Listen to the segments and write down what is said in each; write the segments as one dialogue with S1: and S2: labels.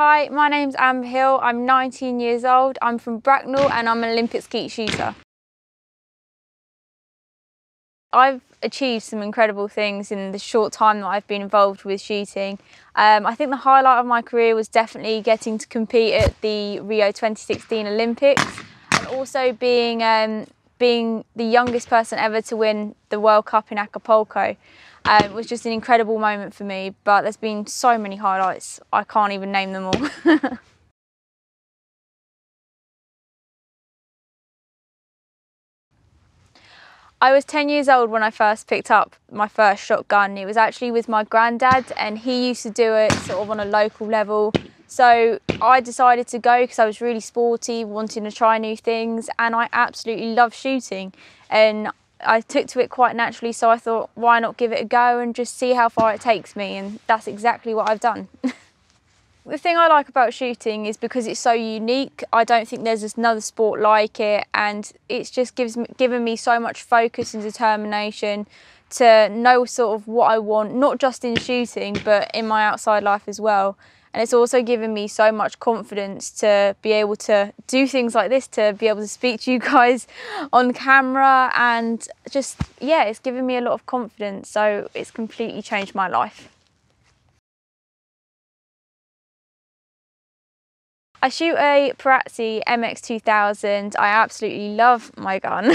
S1: Hi, my name's Amber Hill. I'm 19 years old. I'm from Bracknell and I'm an Olympic skeet shooter. I've achieved some incredible things in the short time that I've been involved with shooting. I think the highlight of my career was definitely getting to compete at the Rio 2016 Olympics and also being the youngest person ever to win the World Cup in Acapulco. It was just an incredible moment for me, but there's been so many highlights, I can't even name them all. I was 10 years old when I first picked up my first shotgun. It was actually with my granddad and he used to do it sort of on a local level. So I decided to go because I was really sporty, wanting to try new things, and I absolutely love shooting. And I took to it quite naturally, so I thought, why not give it a go and just see how far it takes me, and that's exactly what I've done. The thing I like about shooting is because it's so unique. I don't think there's another sport like it, and it's just given me so much focus and determination to know sort of what I want, not just in shooting but in my outside life as well. And it's also given me so much confidence to be able to do things like this, to be able to speak to you guys on camera, and just, yeah, it's given me a lot of confidence, so it's completely changed my life. I shoot a Parazzi MX2000. I absolutely love my gun.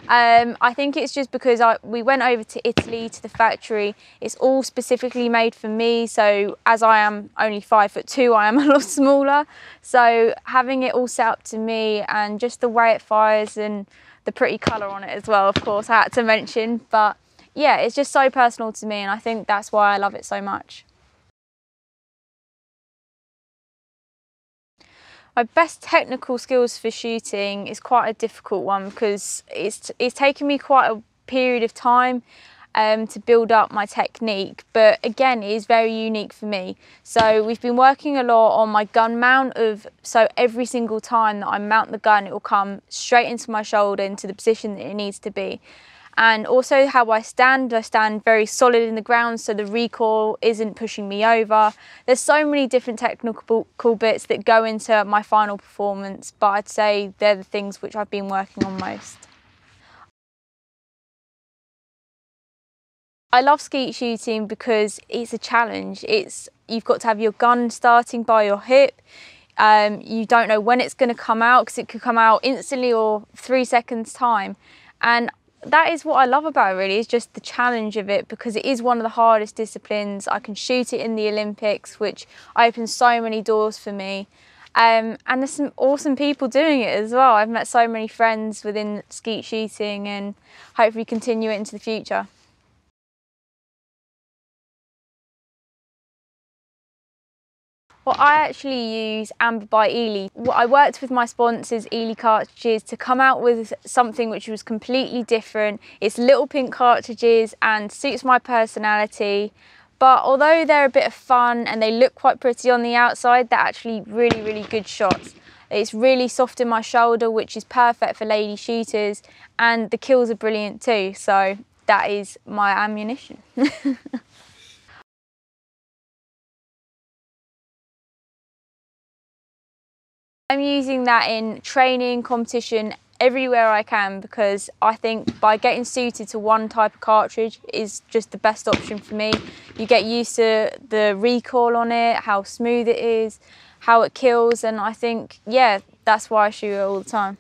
S1: I think it's just because we went over to Italy to the factory. It's all specifically made for me, so as I am only 5'2", I am a lot smaller. So having it all set up to me, and just the way it fires and the pretty colour on it as well, of course, I had to mention. But yeah, it's just so personal to me, and I think that's why I love it so much. My best technical skills for shooting is quite a difficult one because it's taken me quite a period of time to build up my technique, but again, it is very unique for me. So we've been working a lot on my gun mount, so every single time that I mount the gun, it will come straight into my shoulder, into the position that it needs to be. And also how I stand very solid in the ground, so the recoil isn't pushing me over. There's so many different technical bits that go into my final performance, but I'd say they're the things which I've been working on most. I love skeet shooting because it's a challenge. You've got to have your gun starting by your hip. You don't know when it's going to come out, because it could come out instantly or 3 seconds time. And that is what I love about it, really, is just the challenge of it, because it is one of the hardest disciplines. I can shoot it in the Olympics, which opens so many doors for me. And there's some awesome people doing it as well. I've met so many friends within skeet shooting, and hopefully continue it into the future. Well, I actually use Amber by Eley. I worked with my sponsors, Eley cartridges, to come out with something which was completely different. It's little pink cartridges and suits my personality. But although they're a bit of fun and they look quite pretty on the outside, they're actually really, really good shots. It's really soft in my shoulder, which is perfect for lady shooters, and the kills are brilliant too. So that is my ammunition. I'm using that in training, competition, everywhere I can, because I think by getting suited to one type of cartridge is just the best option for me. You get used to the recoil on it, how smooth it is, how it kills, and I think, yeah, that's why I shoot it all the time.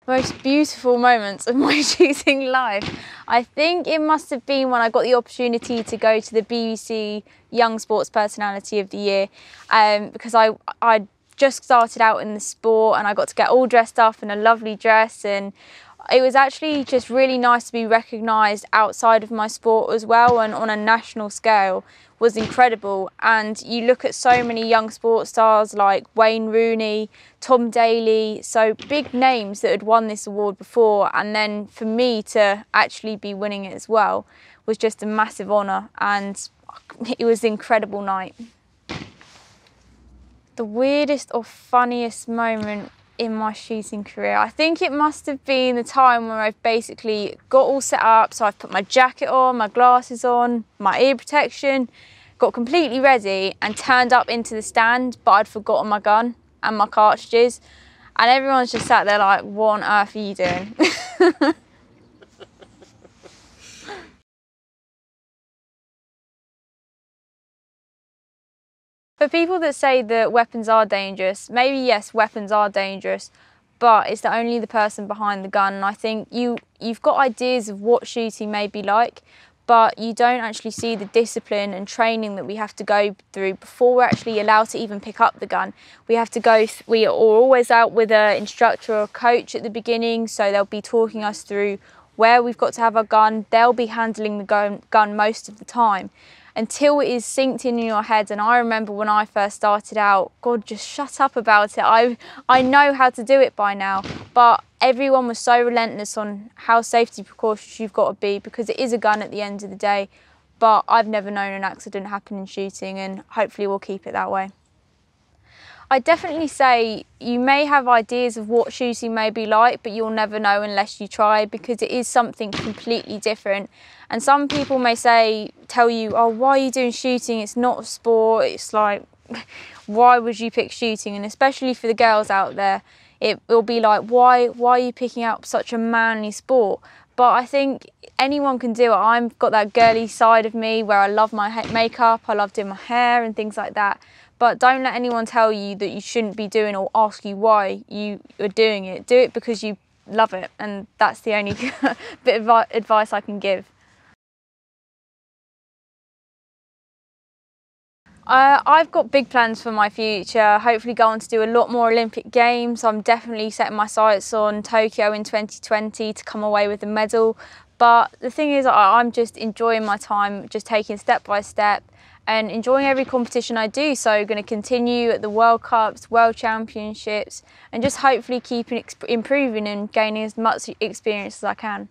S1: Most beautiful moments of my shooting life. I think it must have been when I got the opportunity to go to the BBC Young Sports Personality of the Year, because I just started out in the sport and I got to get all dressed up in a lovely dress, and it was actually just really nice to be recognised outside of my sport as well, and on a national scale was incredible. And you look at so many young sports stars like Wayne Rooney, Tom Daley, so big names that had won this award before, and then for me to actually be winning it as well was just a massive honour, and it was an incredible night. The weirdest or funniest moment, in my shooting career? I think it must have been the time where I've basically got all set up. So I've put my jacket on, my glasses on, my ear protection, got completely ready and turned up into the stand, but I'd forgotten my gun and my cartridges. And everyone's just sat there like, what on earth are you doing? For people that say that weapons are dangerous, maybe yes, weapons are dangerous, but it's only the person behind the gun. And I think you've got ideas of what shooting may be like, but you don't actually see the discipline and training that we have to go through before we're actually allowed to even pick up the gun. We are always out with an instructor or a coach at the beginning, so they'll be talking us through where we've got to have our gun. They'll be handling the gun most of the time, until it is synced in your head. And I remember when I first started out, God, just shut up about it. I know how to do it by now, but everyone was so relentless on how safety precautions you've got to be, because it is a gun at the end of the day. But I've never known an accident happen in shooting, and hopefully we'll keep it that way. I definitely say you may have ideas of what shooting may be like, but you'll never know unless you try, because it is something completely different. And some people may tell you, oh, why are you doing shooting? It's not a sport. It's like, why would you pick shooting? And especially for the girls out there, it will be like, why are you picking up such a manly sport? But I think anyone can do it. I've got that girly side of me where I love my makeup, I love doing my hair and things like that. But don't let anyone tell you that you shouldn't be doing or ask you why you are doing it. Do it because you love it, and that's the only bit of advice I can give. I've got big plans for my future, hopefully go on to do a lot more Olympic Games. I'm definitely setting my sights on Tokyo in 2020 to come away with a medal. But the thing is, I'm just enjoying my time, just taking step by step and enjoying every competition I do. So going to continue at the World Cups, World Championships, and just hopefully keep improving and gaining as much experience as I can.